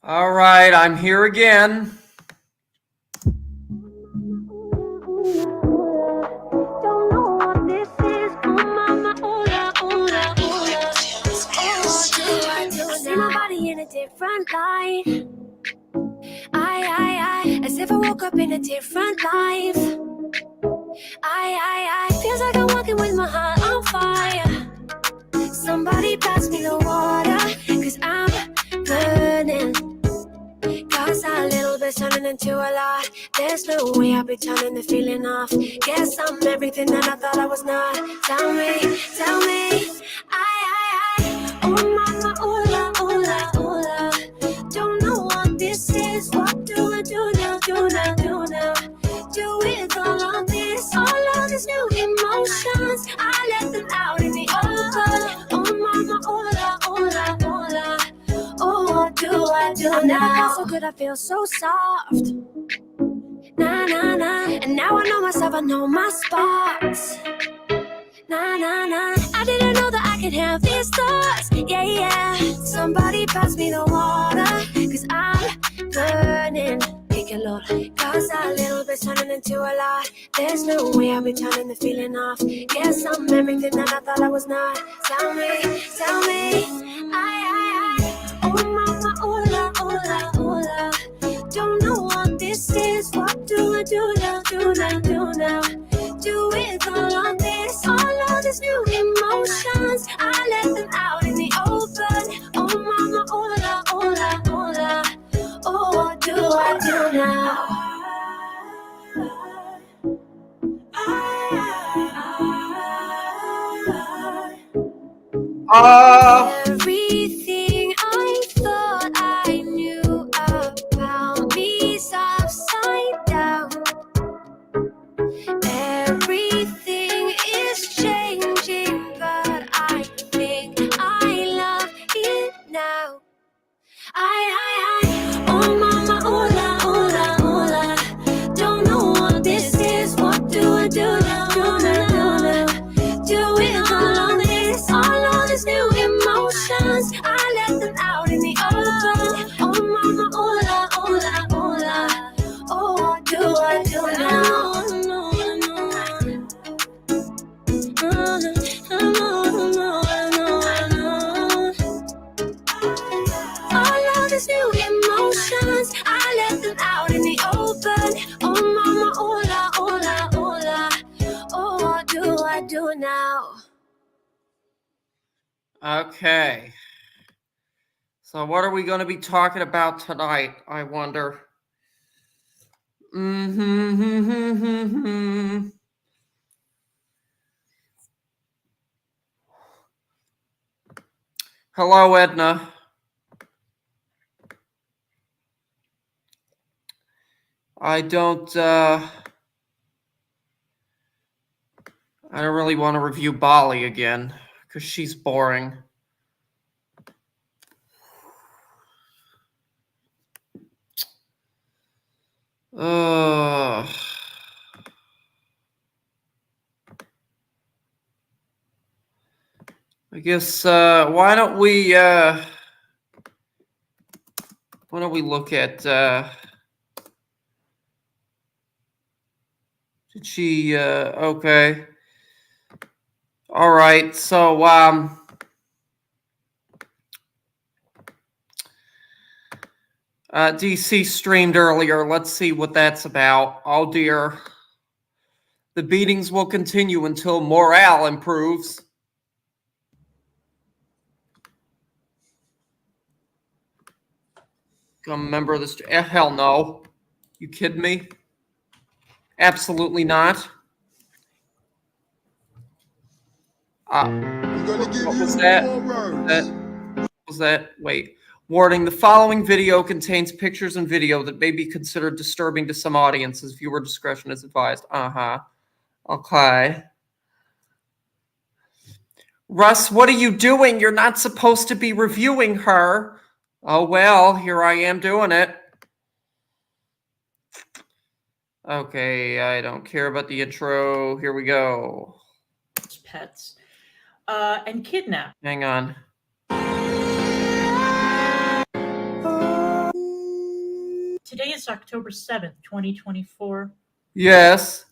All right, I'm here again. In a different light. As if I woke up in a different life. Feels like I'm walking with my heart on fire. Somebody pass me the water, cause I'm burning. Cause a little bit turning into a lot. There's no way I'll be turning the feeling off. Guess I'm everything that I thought I was not. Tell me, oh mama, ooh la, ooh la, ooh la. Don't know what this is. What do I do now, do now, do now? Do with all of this, all of these new emotions. I let them out in the open. Oh mama, ooh la, ooh la, ooh la. Oh, what do I do now? Never felt so good, I feel so soft. Nah, nah, nah. And now I know myself, I know my spots. Nah, nah, nah. I didn't know that I could have these thoughts. Yeah, yeah. Somebody pass me the water, cause I'm burning. Take a look, cause a little bit's turning into a lot. There's no way I'll be turning the feeling off. Guess I'm everything that I thought I was not. Tell me, oh mama, ooh la, ooh la, ooh la. Don't know what this is. What do I do now, do now, do now? Do with all of this, all of these new emotions. I let them out in the open. Oh mama, ooh la, ooh la, ooh la. Oh, what do I do now? Everything I thought I knew about me's upside down. Everything is changing, but I think I love it now. Oh mama, ooh la, ooh la, ooh la. Don't know what this is. What do I do now, do now, do now? Do with all of this, all of these new emotions. I let them out in the open. Oh mama, ooh la, ooh la, ooh la. Oh, what do I do now? All of these new emotions, I let them out in the open. Oh mama, ooh la, ooh la, ooh la. Oh, what do I do now? Okay. So what are we going to be talking about tonight, I wonder? Hello, Edna. I don't really want to review Bali again because she's boring. I guess why don't we look at did she okay. All right. So DC streamed earlier. Let's see what that's about. Oh dear. The beatings will continue until morale improves. Become a member of this. Hell no. You kidding me? Absolutely not. What was that? What was that? Wait. Warning, the following video contains pictures and video that may be considered disturbing to some audiences. Viewer discretion is advised. Okay. Russ, what are you doing? You're not supposed to be reviewing her. Oh, well, here I am doing it. Okay, I don't care about the intro. Here we go. Pets and kidnap. Hang on. is October 7th, 2024, Yes.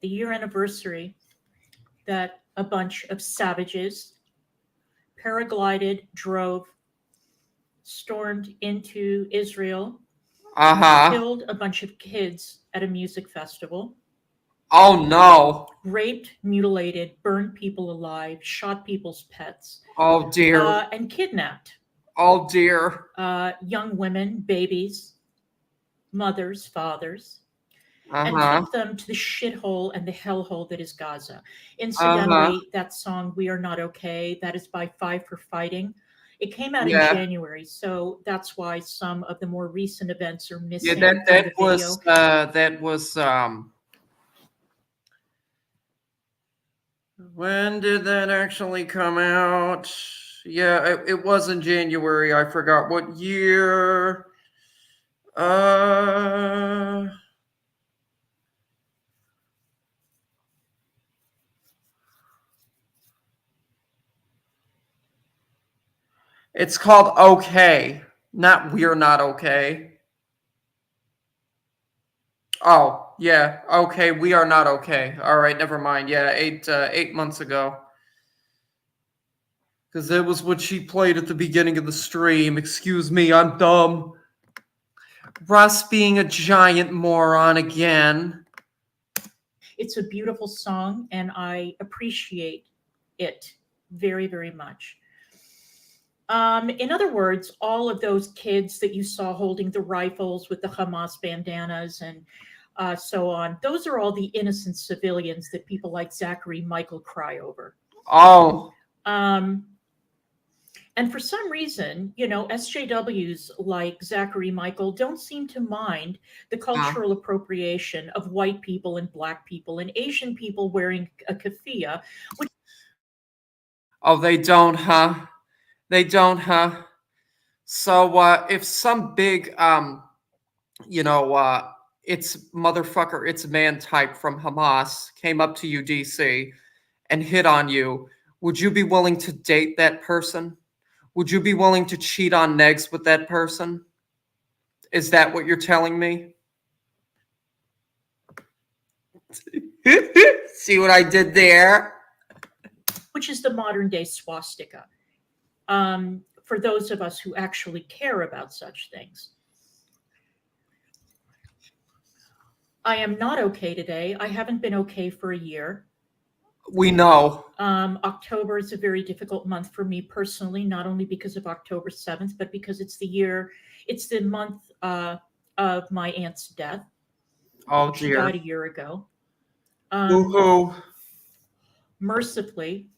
the year anniversary that a bunch of savages paraglided, drove, stormed into Israel, Uh-huh. killed a bunch of kids at a music festival, Oh no. raped, mutilated, burned people alive, shot people's pets, Oh dear. and kidnapped Oh dear. young women, babies, mothers, fathers, and Uh-huh. took them to the shithole and the hellhole that is Gaza. Uh-huh. Incidentally, that song "We Are Not Okay" that is by Five for Fighting. It came out in Yeah. January, so that's why some of the more recent events are Yeah, missing that from the video. that was when did that actually come out? Yeah, it was in January. I forgot what year. It's called Okay, not We're Not Okay. Oh, yeah. Okay, We Are Not Okay. All right, never mind. Yeah, 8 months ago. Because that was what she played at the beginning of the stream. Excuse me, I'm dumb. Russ being a giant moron again. It's a beautiful song, and I appreciate it very, very much. In other words, all of those kids that you saw holding the rifles with the Hamas bandanas and so on, those are all the innocent civilians that people like Zachary Michael cry over. Oh. And for some reason, SJWs like Zachary Michael don't seem to mind the cultural appropriation of white people and black people and Asian people wearing a keffiyeh. Oh, they don't, huh? They don't, huh? So, if some big, it's motherfucker, it's man type from Hamas came up to you, DC, and hit on you, would you be willing to date that person? Would you be willing to cheat on negs with that person? Is that what you're telling me? See what I did there? Which is the modern day swastika, for those of us who actually care about such things. I am not okay today. I haven't been okay for a year. We know. October is a very difficult month for me personally, not only because of October 7th, but because it's the month of my aunt's death. Oh, She dear. died a year ago. Woohoo. Mercifully,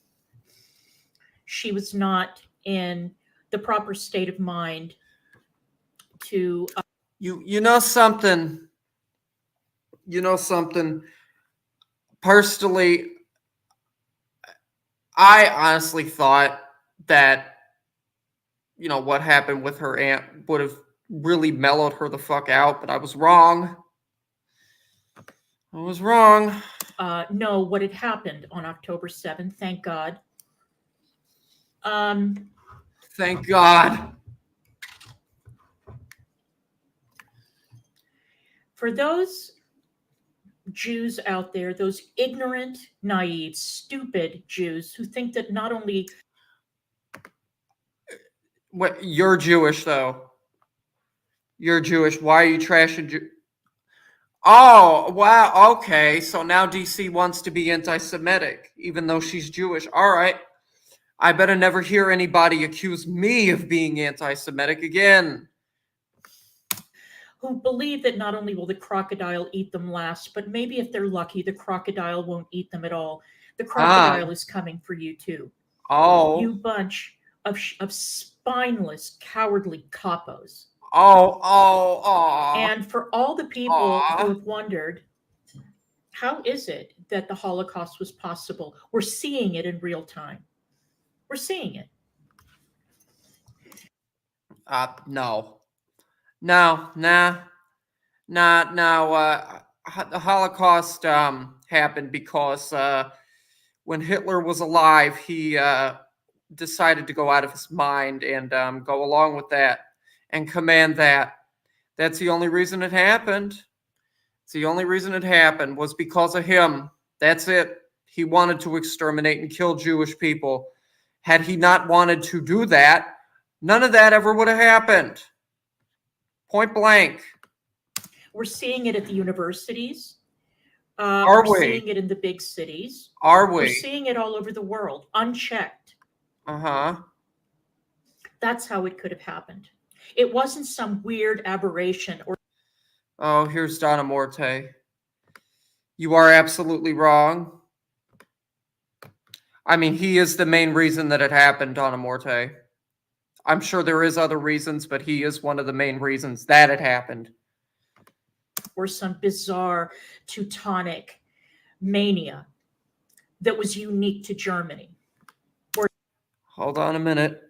she was not in the proper state of mind to. You know something. You know something. Personally, I honestly thought that, what happened with her aunt would have really mellowed her the fuck out, but I was wrong. I was wrong. No, what had happened on October 7th, thank God. Thank God. For those Jews out there, those ignorant, naive, stupid Jews who think that not only. What, you're Jewish, though. You're Jewish. Why are you trashing Oh, wow. Okay. So now DC wants to be anti-Semitic, even though she's Jewish. All right. I better never hear anybody accuse me of being anti-Semitic again. Who believe that not only will the crocodile eat them last, but maybe if they're lucky, the crocodile won't eat them at all. The crocodile is coming for you too. Oh. You bunch of spineless, cowardly capos. Oh. And for all the people Aw. who have wondered, how is it that the Holocaust was possible? We're seeing it in real time. We're seeing it. No. The Holocaust happened because when Hitler was alive, he decided to go out of his mind and go along with that. and command that. That's the only reason it happened. It's the only reason it happened was because of him. That's it. He wanted to exterminate and kill Jewish people. Had he not wanted to do that, none of that ever would have happened. Point blank. We're seeing it at the universities. Are We're we? seeing it in the big cities. Are We're we? seeing it all over the world, unchecked. Uh-huh. That's how it could have happened. It wasn't some weird aberration or Oh, here's Donna Morte. You are absolutely wrong. I mean, he is the main reason that it happened, Donna Morte. I'm sure there is other reasons, but he is one of the main reasons that it happened. or some bizarre Teutonic mania that was unique to Germany. Hold on a minute.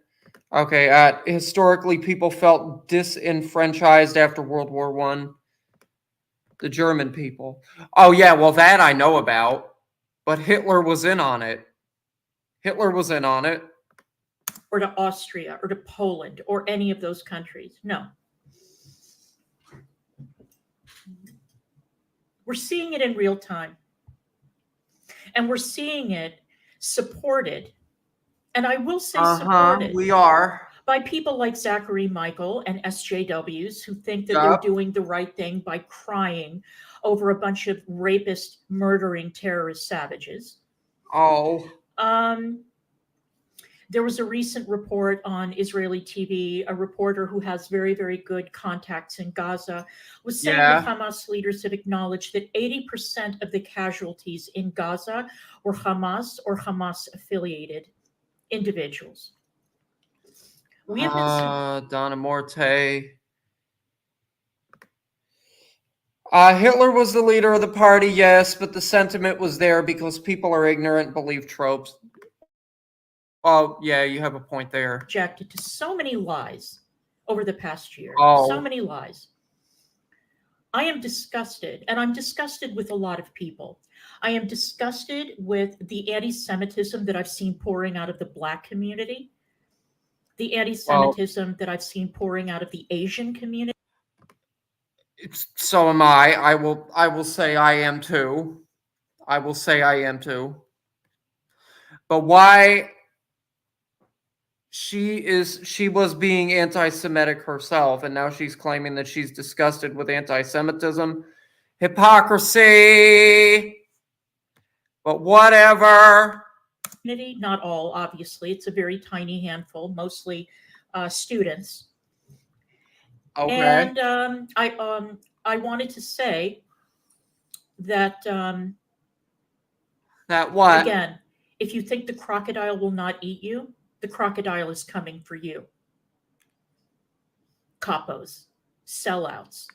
Okay, historically, people felt disenfranchised after World War One. The German people. Oh, yeah, well, that I know about. But Hitler was in on it. Hitler was in on it. Or to Austria or to Poland or any of those countries. No. We're seeing it in real time. And we're seeing it supported. And I will say supported We are. by people like Zachary Michael and SJWs who think that Yep. they're doing the right thing by crying over a bunch of rapist, murdering terrorist savages. Oh. There was a recent report on Israeli TV. A reporter who has very, very good contacts in Gaza was saying that Hamas leaders have acknowledged that 80% of the casualties in Gaza were Hamas or Hamas-affiliated individuals. We have been Donna Morte. Hitler was the leader of the party, yes, but the sentiment was there because people are ignorant and believe tropes. Oh, yeah, you have a point there. subjected to so many lies over the past year. Oh. So many lies. I am disgusted, and I'm disgusted with a lot of people. I am disgusted with the anti-Semitism that I've seen pouring out of the Black community, the anti-Semitism that I've seen pouring out of the Asian community. So am I. I will say I am too. I will say I am too. But why she was being anti-Semitic herself, and now she's claiming that she's disgusted with anti-Semitism. Hypocrisy. But whatever. Not all, obviously. It's a very tiny handful, mostly students. Okay. And I wanted to say that that what? Again, if you think the crocodile will not eat you, the crocodile is coming for you. Capos, sellouts,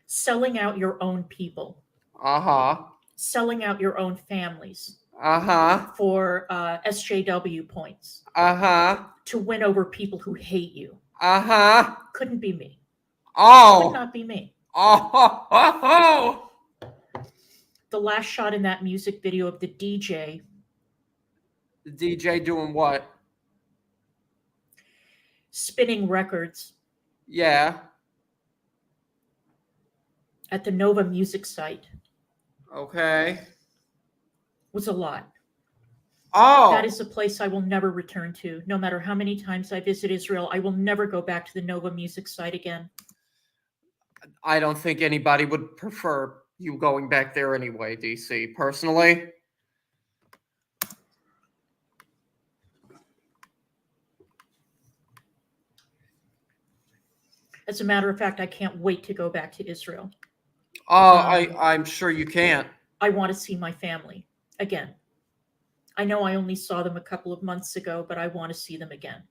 selling out your own people. Selling out your own families. For SJW points. To win over people who hate you. Couldn't be me. Oh. Could not be me. Oh. The last shot in that music video of the DJ. The DJ doing what? Spinning records. Yeah. At the Nova music site. Okay. Was a lot. Oh. That is a place I will never return to. No matter how many times I visit Israel, I will never go back to the Nova music site again. I don't think anybody would prefer you going back there anyway, DC, personally. As a matter of fact, I can't wait to go back to Israel. Oh, I'm sure you can't. I want to see my family again. I know I only saw them a couple of months ago, but I want to see them again.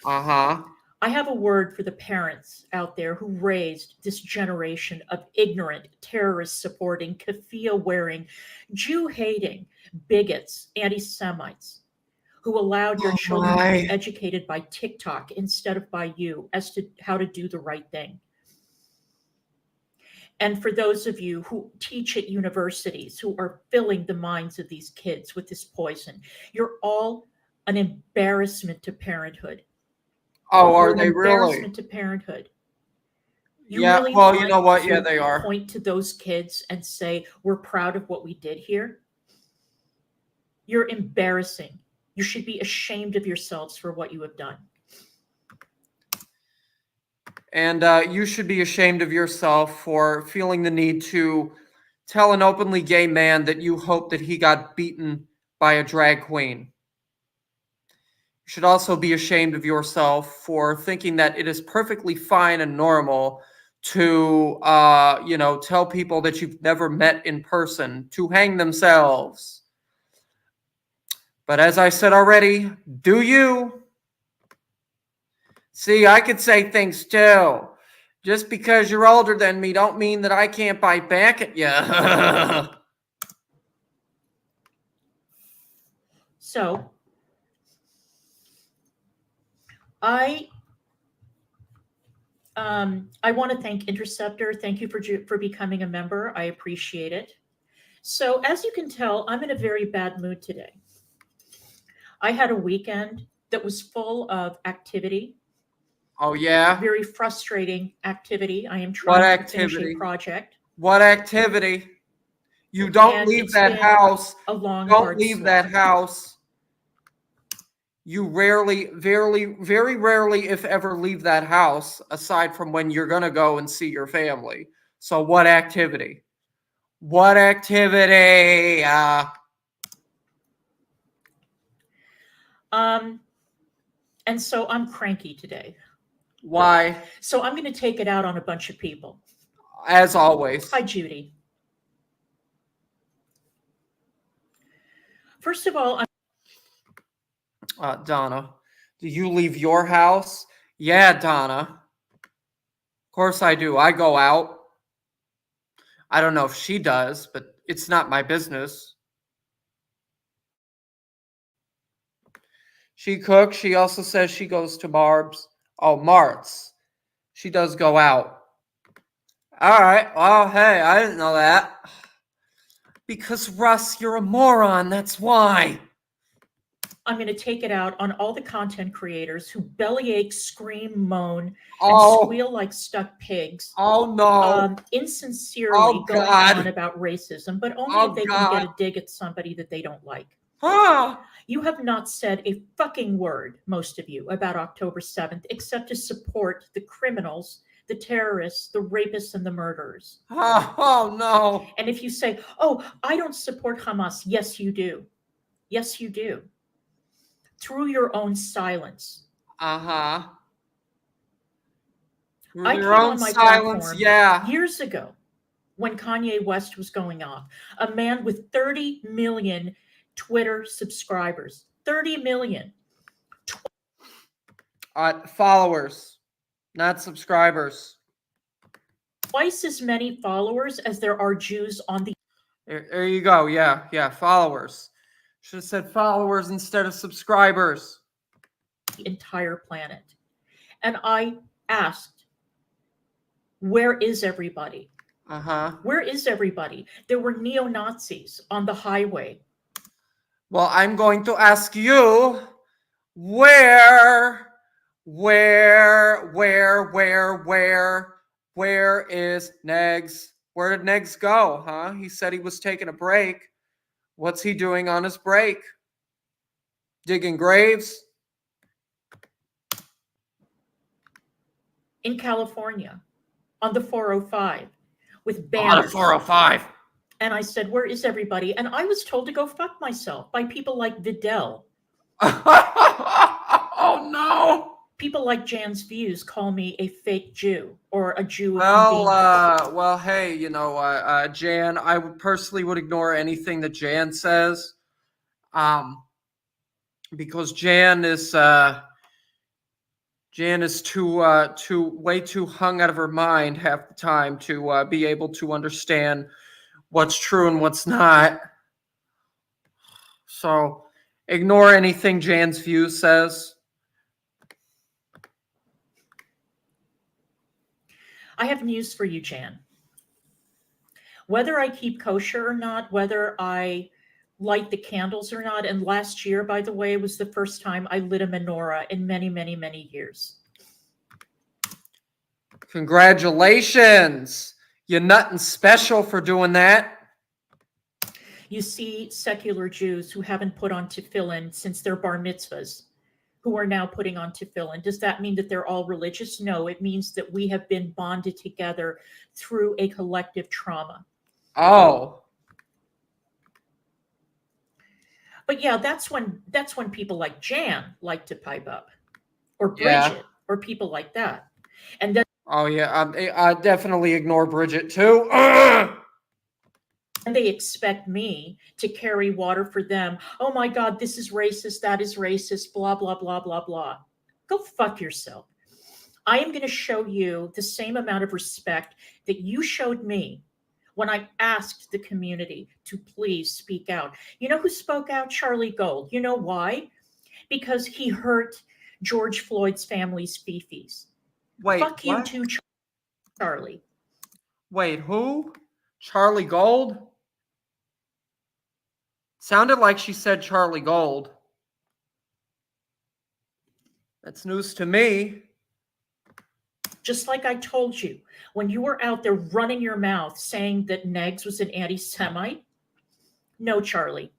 I have a word for the parents out there who raised this generation of ignorant, terrorist-supporting, keffiyeh-wearing, Jew-hating bigots, anti-Semites, who allowed your children to be educated by TikTok instead of by you as to how to do the right thing. And for those of you who teach at universities, who are filling the minds of these kids with this poison, you're all an embarrassment to parenthood. Oh, are You're an they really? embarrassment to parenthood. You Yeah, really well, you want know what? Yeah, to they are. point to those kids and say, we're proud of what we did here? You're embarrassing. You should be ashamed of yourselves for what you have done. And you should be ashamed of yourself for feeling the need to tell an openly gay man that you hope that he got beaten by a drag queen. You should also be ashamed of yourself for thinking that it is perfectly fine and normal to, tell people that you've never met in person to hang themselves. But as I said already, do you? See, I could say things too. Just because you're older than me don't mean that I can't bite back at you. So I want to thank Interceptor. Thank you for becoming a member. I appreciate it. So as you can tell, I'm in a very bad mood today. I had a weekend that was full of activity, Oh, yeah? very frustrating activity. I am What trying to finish a activity? project, What activity? You don't and leave it's that been house. a long, Don't hard leave that slog. house. You rarely, very rarely, if ever, leave that house aside from when you're going to go and see your family. So, what activity? What activity? And so I'm cranky today. Why? So I'm going to take it out on a bunch of people. As always. Hi, Judy. First of all, Donna, do you leave your house? Yeah, Donna. Of course I do. I go out. I don't know if she does, but it's not my business. She cooks. She also says she goes to Marb's. Oh, Mart's. She does go out. All right. Well, hey, I didn't know that. Because, Russ, you're a moron. That's why. I'm going to take it out on all the content creators who bellyache, scream, moan, and Oh, squeal like stuck pigs, oh no. insincerely Oh, going God. on about racism, but only Oh, if they God. can get a dig at somebody that they don't like. Huh. You have not said a fucking word, most of you, about October 7th, except to support the criminals, the terrorists, the rapists, and the murderers. Oh, no. And if you say, oh, I don't support Hamas, yes, you do. Yes, you do. Through your own silence. Uh-huh. Through I your came own on my silence, platform yeah. years ago when Kanye West was going off, a man with 30 million Twitter subscribers. 30 million. Followers, not subscribers. Twice as many followers as there are Jews on the There you go. Yeah, followers. Should have said followers instead of subscribers. entire planet. And I asked, where is everybody? Uh-huh. Where is everybody? There were neo-Nazis on the highway. Well, I'm going to ask you, where is Negs? Where did Negs go, huh? He said he was taking a break. What's he doing on his break? Digging graves? In California, on the 405, with On banners. a 405. And I said, where is everybody? And I was told to go fuck myself by people like Vidal. Oh, no. People like Jan's Views call me a fake Jew or a Jew of convenience. Well, hey, Jan, I personally would ignore anything that Jan says, because Jan is way too hung out of her mind half the time to be able to understand what's true and what's not. So, ignore anything Jan's View says. I have news for you, Jan. Whether I keep kosher or not, whether I light the candles or not, and last year, by the way, was the first time I lit a menorah in many, many, many years. Congratulations. You're nothing special for doing that. You see secular Jews who haven't put on tefillin since their bar mitzvahs, who are now putting on tefillin. Does that mean that they're all religious? No, it means that we have been bonded together through a collective trauma. Oh. But yeah, that's when people like Jan like to pipe up, or Bridget, Yeah. or people like that. And then Oh, yeah. I definitely ignore Bridget, too. they expect me to carry water for them. Oh my God, this is racist, that is racist, blah, blah, blah, blah, blah. Go fuck yourself. I am going to show you the same amount of respect that you showed me when I asked the community to please speak out. You know who spoke out? Charlie Gold. You know why? Because he hurt George Floyd's family's fifis. Wait, Fuck you what? too, Charlie. Wait, who? Charlie Gold? Sounded like she said Charlie Gold. That's news to me. Just like I told you, when you were out there running your mouth saying that Negs was an anti-Semite. No, Charlie.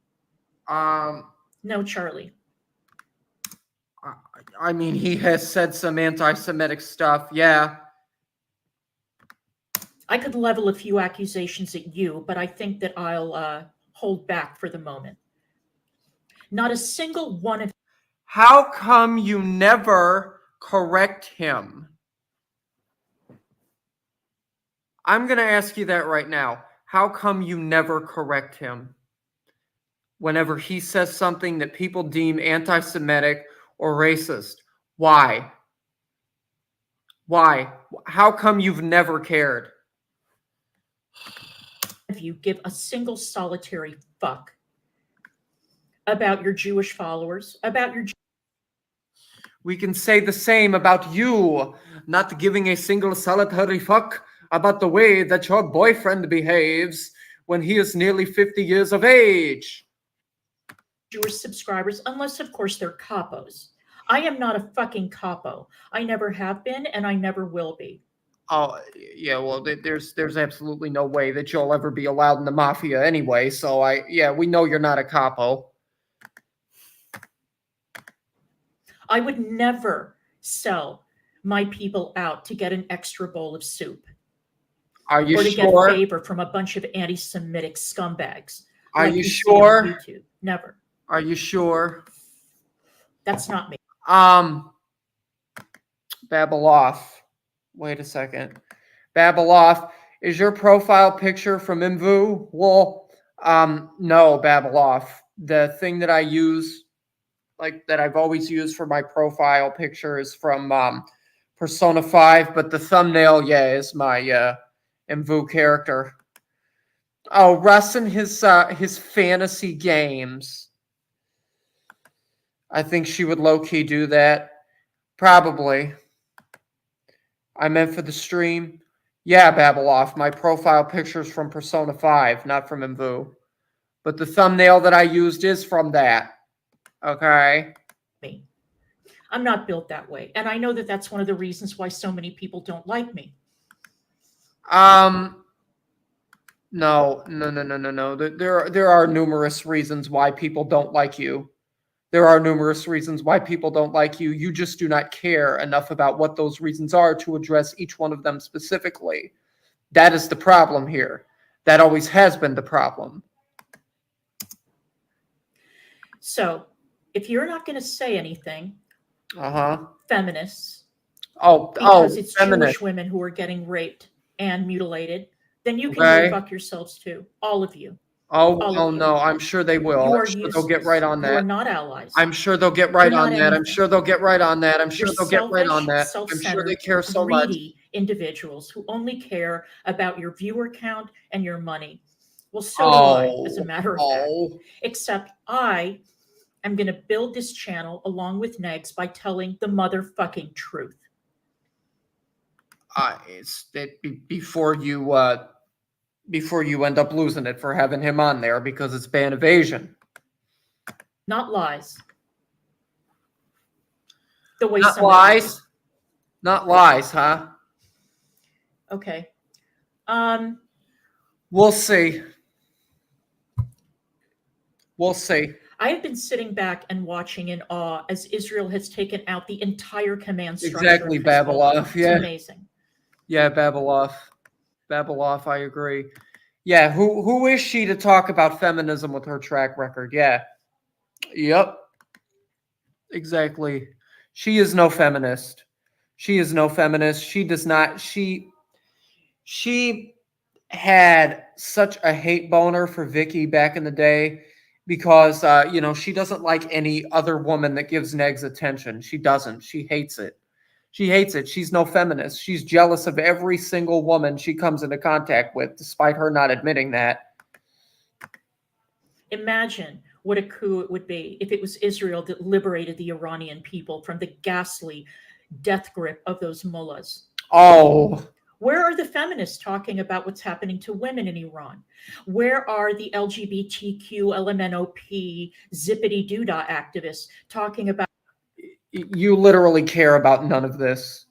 No, Charlie. I mean, he has said some anti-Semitic stuff, yeah. I could level a few accusations at you, but I think that I'll hold back for the moment. Not a single one of... How come you never correct him? I'm going to ask you that right now. How come you never correct him? Whenever he says something that people deem anti-Semitic or racist. Why? Why? How come you've never cared? If you give a single solitary fuck about your Jewish followers, about your... We can say the same about you, not giving a single solitary fuck about the way that your boyfriend behaves when he is nearly 50 years of age. Jewish subscribers, unless of course they're capos. I am not a fucking capo. I never have been, and I never will be. Oh, yeah, well, there's absolutely no way that you'll ever be allowed in the mafia anyway, so we know you're not a capo. I would never sell my people out to get an extra bowl of soup. Are you or to sure? get favor from a bunch of anti-Semitic scumbags. Are like you see on sure? YouTube. Never. Are you sure? That's not me. Babeloff. Wait a second. Babeloff, is your profile picture from Imvu? Well, no, Babeloff. The thing that I use, like that I've always used for my profile picture is from Persona 5, but the thumbnail, is my Imvu character. Oh, Russ and his fantasy games. I think she would low-key do that. Probably. I meant for the stream. Yeah, Babeloff. My profile picture's from Persona 5, not from Imvu. But the thumbnail that I used is from that. Okay? Me. I'm not built that way. And I know that that's one of the reasons why so many people don't like me. No. There are numerous reasons why people don't like you. There are numerous reasons why people don't like you. You just do not care enough about what those reasons are to address each one of them specifically. That is the problem here. That always has been the problem. So, if you're not going to say anything, feminists, because it's feminist. Jewish women who are getting raped and mutilated, then you can go fuck yourselves too. All of you. No, I'm sure they will. I'm sure they'll get right on that. You are not allies. I'm sure they'll get right on that. I'm sure they'll get right on that. I'm sure they'll get right on that. I'm sure they care so much. Greedy individuals who only care about your viewer count and your money. Well, so do I, as a matter of fact. Except I am going to build this channel along with Negs by telling the motherfucking truth. It's that before you end up losing it for having him on there because it's ban evasion. Not lies. The way Not lies? Not lies, huh? Okay. We'll see. We'll see. I have been sitting back and watching in awe as Israel has taken out the entire command structure Exactly, of Hezbollah. Babeloff. It's Yeah. amazing. Yeah, Babeloff. Babeloff, I agree. Yeah, who is she to talk about feminism with her track record? Yeah. Yep. Exactly. She is no feminist. She is no feminist. She does not she had such a hate boner for Vicky back in the day because she doesn't like any other woman that gives Negs attention. She doesn't. She hates it. She hates it. She's no feminist. She's jealous of every single woman she comes into contact with, despite her not admitting that. Imagine what a coup it would be if it was Israel that liberated the Iranian people from the ghastly death grip of those mullahs. Oh, Where are the feminists talking about what's happening to women in Iran? Where are the LGBTQ, LMNOP, zippity doodah activists talking about? you literally care about none of this.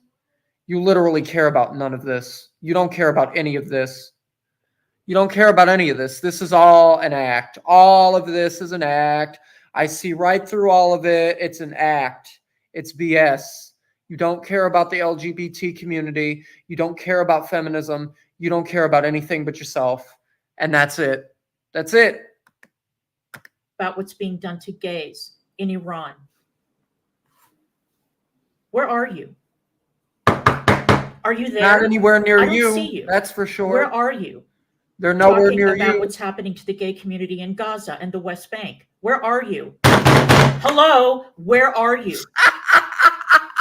You literally care about none of this. You don't care about any of this. You don't care about any of this. This is all an act. All of this is an act. I see right through all of it. It's an act. It's BS. You don't care about the LGBT community. You don't care about feminism. You don't care about anything but yourself. And that's it. That's it. About what's being done to gays in Iran. Where are you? Are you there? Not anywhere near I don't you. see you. That's for sure. Where are you? They're nowhere Talking near about you. what's happening to the gay community in Gaza and the West Bank. Where are you? Hello, where are you?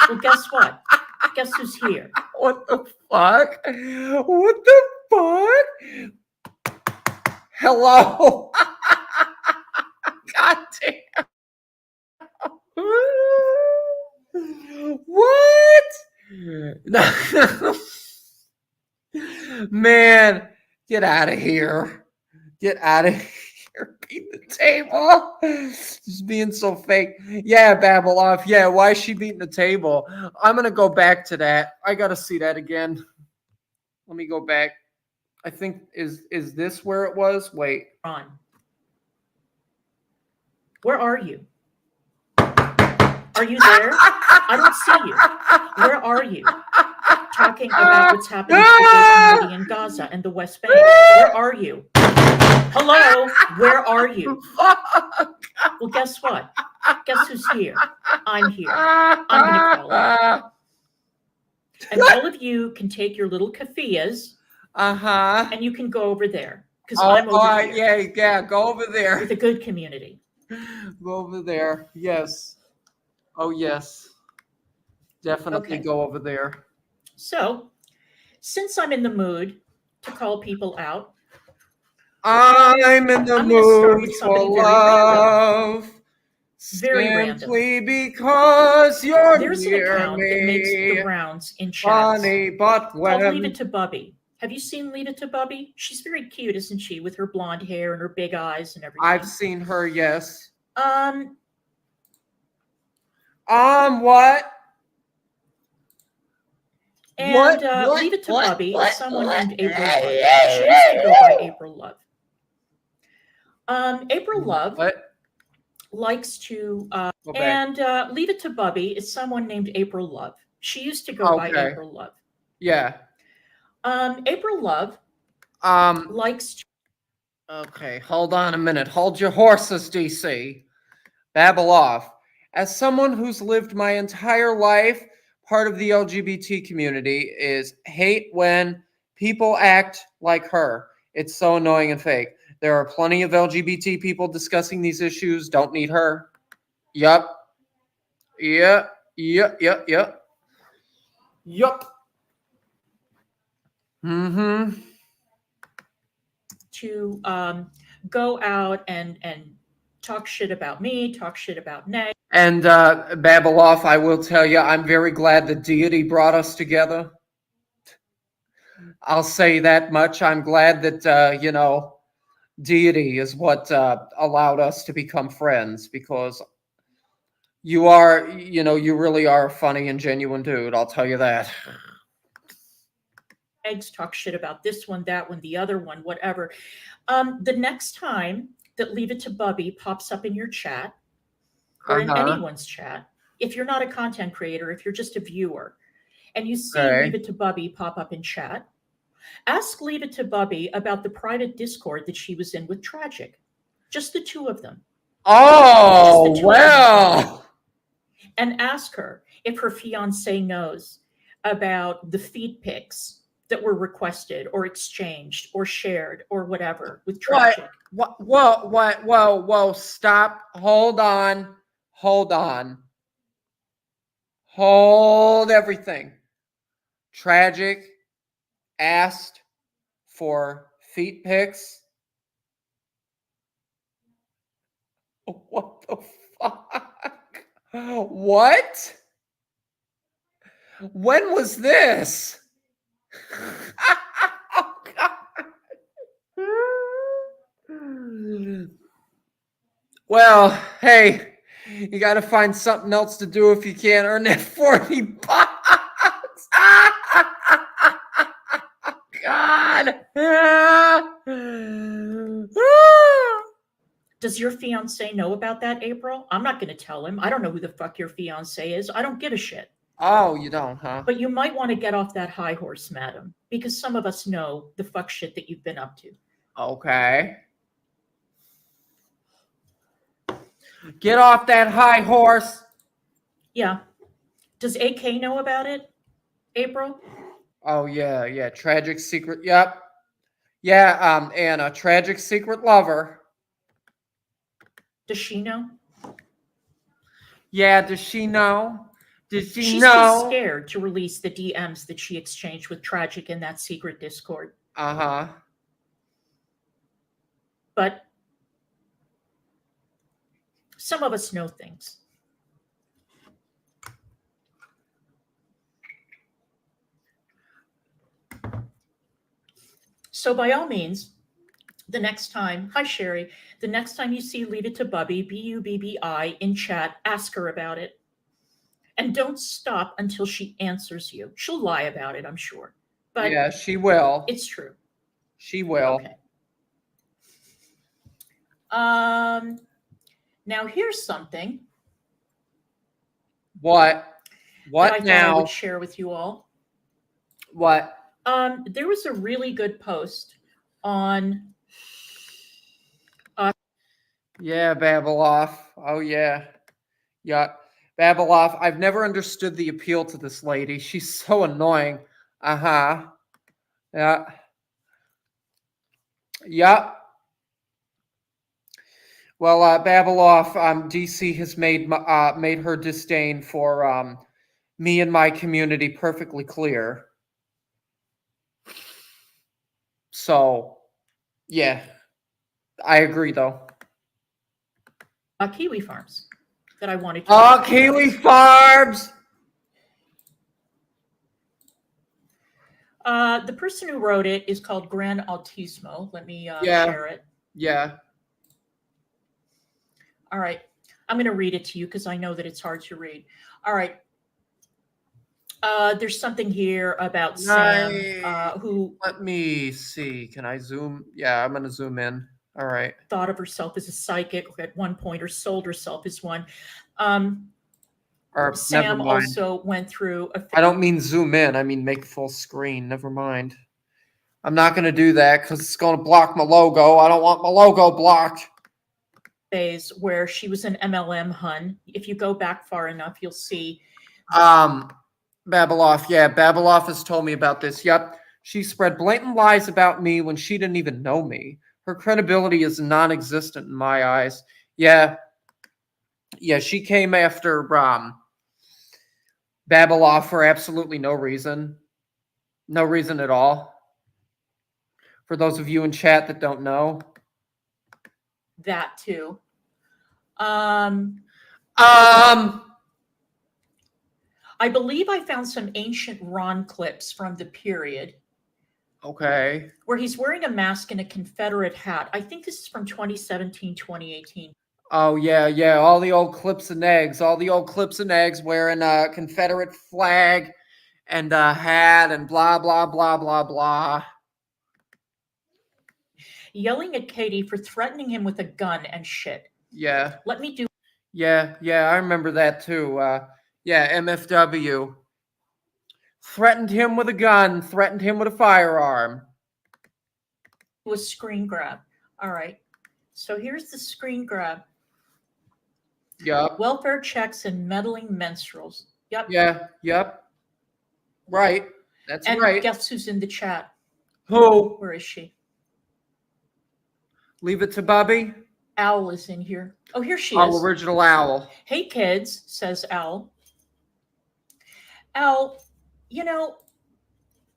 Well, guess what? Guess who's here? What the fuck? What the fuck? Hello. God damn. What? Man, get out of here. Get out of here. Beat the table. Just being so fake. Yeah, Babeloff. Yeah, why is she beating the table? I'm going to go back to that. I got to see that again. Let me go back. I think, is this where it was? Wait. On. Where are you? Are you there? I don't see you. Where are you? Talking about what's happening to the gay community in Gaza and the West Bank. Where are you? Hello, where are you? Well, guess what? Guess who's here? I'm here. I'm going to call it. And all of you can take your little kafiyas and you can go over there. Because I'm over here. Yeah, go over there. With a good community. Go over there. Yes. Oh, yes. Definitely Okay. go over there. So, since I'm in the mood to call people out, I'm in the I'm gonna start mood with for somebody very love. Very Simply because you're there's an near account that makes the me. rounds in chats Funny, but called when Leave It to Bubby. Have you seen Leave It to Bubby? She's very cute, isn't she? With her blonde hair and her big eyes and everything. I've seen her, yes. And What? What? Leave It to What? Bubby What? is someone What? named April Love. She used to go by April Love. April Love What? likes to, Go back. and Leave It to Bubby is someone named April Love. She used to go by Okay. April Love. Yeah. April Love likes to. Okay, hold on a minute. Hold your horses, DC. Babeloff. As someone who's lived my entire life, part of the LGBT community is hate when people act like her. It's so annoying and fake. There are plenty of LGBT people discussing these issues. Don't need her. Yup. Yep. Yep. Yep. Yep. Yup. Mm-hmm. To go out and talk shit about me, talk shit about Neg. And Babeloff, I will tell you, I'm very glad the deity brought us together. I'll say that much. I'm glad that, deity is what allowed us to become friends, because you are, you really are a funny and genuine dude. I'll tell you that. eggs, talk shit about this one, that one, the other one, whatever. The next time that Leave It to Bubby pops up in your chat or in anyone's chat, if you're not a content creator, if you're just a viewer, and you see Leave It to Bubby pop up in chat, ask Leave It to Bubby about the private Discord that she was in with Tragic. Just the two of them. Oh, well. And ask her if her fiance knows about the feed pics that were requested or exchanged or shared or whatever with Tragic. Whoa, stop. Hold on. Hold everything. Tragic asked for feet pics. What the fuck? What? When was this? Oh, God. Well, hey, you got to find something else to do if you can't earn that 40 bucks. God. Does your fiance know about that, April? I'm not going to tell him. I don't know who the fuck your fiance is. I don't give a shit. Oh, you don't, huh? But you might want to get off that high horse, madam, because some of us know the fuck shit that you've been up to. Okay. Get off that high horse. Yeah. Does AK know about it, April? Oh, yeah. Tragic secret. Yep. Yeah, and a tragic secret lover. Does she know? Yeah, does she know? She's too scared to release the DMs that she exchanged with Tragic in that secret Discord. Uh-huh. But some of us know things. So by all means, the next time, hi Sherry, the next time you see Leave It to Bubby, Bubbi, in chat, ask her about it. And don't stop until she answers you. She'll lie about it, I'm sure. But yeah, she will. It's true. She will. Okay. Now here's something. What? What that now? I would share with you all. What? There was a really good post on. Yeah, Babeloff. Oh yeah. Babeloff. I've never understood the appeal to this lady. She's so annoying. Uh-huh. Yeah. Yep. Well, Babeloff, DC has made her disdain for me and my community perfectly clear. So, yeah, I agree, though. Kiwi Farms that I wanted to. Kiwi Farms! The person who wrote it is called Gran Autismo. Let me share it. Yeah. All right. I'm going to read it to you because I know that it's hard to read. All right. There's something here about Sam who... Let me see. Can I zoom? Yeah, I'm going to zoom in. All right. Thought of herself as a psychic at one point or sold herself as one. Sam also went through a... I don't mean zoom in. I mean make full screen. Never mind. I'm not going to do that because it's going to block my logo. I don't want my logo blocked. Phase where she was an MLM hun. If you go back far enough, you'll see. Babeloff. Yeah, Babeloff has told me about this. Yep. She spread blatant lies about me when she didn't even know me. Her credibility is non-existent in my eyes. Yeah. Yeah, she came after Babeloff for absolutely no reason. No reason at all. For those of you in chat that don't know. That too. I believe I found some ancient Ron clips from the period. Okay. Where he's wearing a mask and a Confederate hat. I think this is from 2017, 2018. Oh, yeah. All the old clips and eggs. All the old clips and eggs wearing a Confederate flag and a hat and blah, blah, blah, blah, blah. Yelling at Katie for threatening him with a gun and shit. Yeah. Let me do Yeah, I remember that too. Yeah, MFW. Threatened him with a gun, threatened him with a firearm. a screen grab. All right. So here's the screen grab. Yup. Welfare checks and meddling menstruals. Yep. Yeah, yep. Right. That's And right. guess who's in the chat? Who? Where is she? Leave it to Bobby? Owl is in here. Oh, here she Oh, is. original Owl. Hey, kids, says Owl. Owl, you know,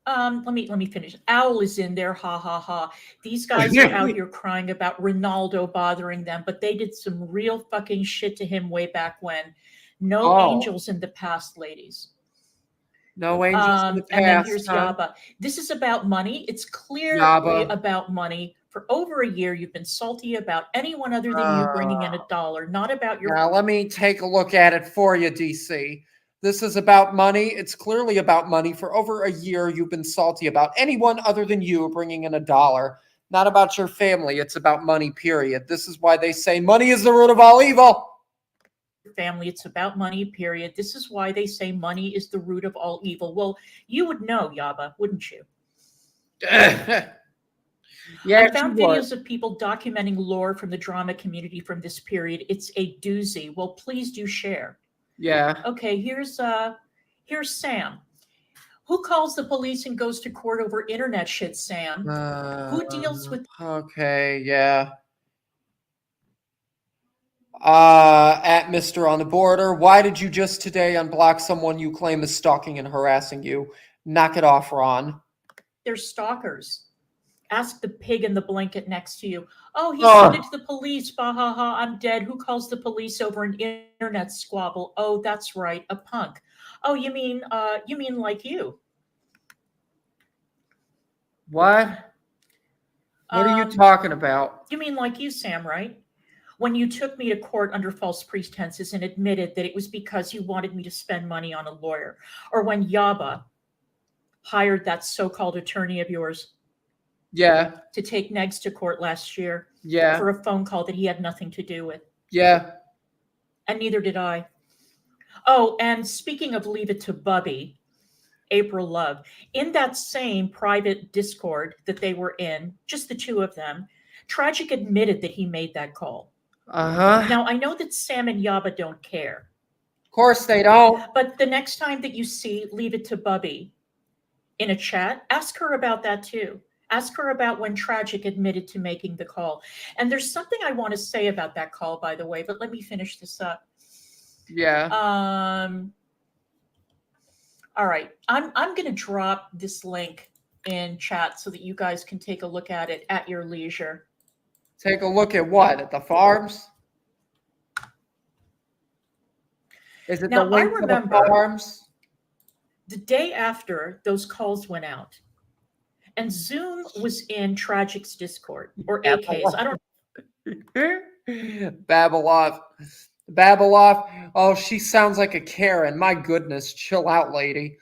let me finish. Owl is in there, ha ha ha. These guys are out here crying about Ronaldo bothering them, but they did some real fucking shit to him way back when. No angels in the past, ladies. No angels in the past. And then here's huh? Yaba. This is about money. It's clearly Yaba. about money. For over a year, you've been salty about anyone other than you bringing in $1, not about your. Now, let me take a look at it for you, DC. This is about money. It's clearly about money. For over a year, you've been salty about anyone other than you bringing in $1. Not about your family. It's about money, period. This is why they say money is the root of all evil. Family. It's about money, period. This is why they say money is the root of all evil. Well, you would know, Yaba, wouldn't you? Yeah, I found videos of people documenting lore from the drama community from this period. It's a doozy. Well, please do share. Yeah. Okay, here's Sam. Who calls the police and goes to court over internet shit, Sam? Who deals with Okay, yeah. At Mr. on the Border, why did you just today unblock someone you claim is stalking and harassing you? Knock it off, Ron. They're stalkers. Ask the pig in the blanket next to you. Oh, he sent it to the police. Bah ha ha, I'm dead. Who calls the police over an internet squabble? Oh, that's right, a punk. Oh, you mean like you? What? What are you talking about? You mean like you, Sam, right? When you took me to court under false pretenses and admitted that it was because you wanted me to spend money on a lawyer. Or when Yaba hired that so-called attorney of yours. Yeah. To take Negs to court last year. Yeah. For a phone call that he had nothing to do with. Yeah. And neither did I. Oh, and speaking of leave it to Bubby, April Love, in that same private Discord that they were in, just the two of them, Tragic admitted that he made that call. Uh-huh. Now, I know that Sam and Yaba don't care. Of course they don't. But the next time that you see Leave It to Bubby in a chat, ask her about that too. Ask her about when Tragic admitted to making the call. And there's something I want to say about that call, by the way, but let me finish this up. Yeah. All right. I'm going to drop this link in chat so that you guys can take a look at it at your leisure. Take a look at what? At the farms? Is it Now, the link to the farms? The day after those calls went out, and Zoom was in Tragic's Discord, or AK's. I don't. Babeloff. Oh, she sounds like a Karen. My goodness, chill out, lady.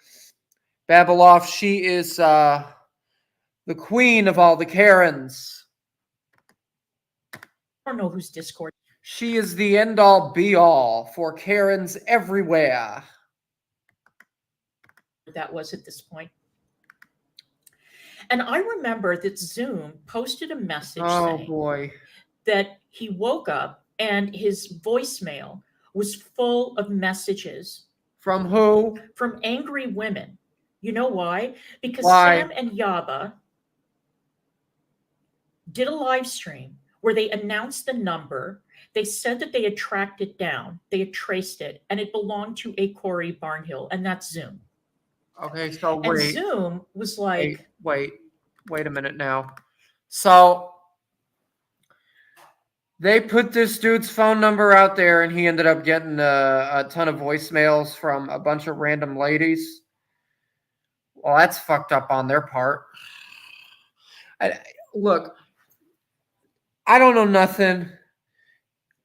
Babeloff, she is the queen of all the Karens. I don't know whose Discord. She is the end-all, be-all for Karens everywhere. That was at this point. And I remember that Zoom posted a message saying that he woke up and his voicemail was full of messages. From who? From angry women. You know why? Because why? Sam and Yaba did a live stream where they announced the number. They said that they had tracked it down. They had traced it, and it belonged to a Corey Barnhill, and that's Zoom. Okay, so and Zoom was like... Wait a minute now. So they put this dude's phone number out there, and he ended up getting a ton of voicemails from a bunch of random ladies. Well, that's fucked up on their part. Look, I don't know nothing.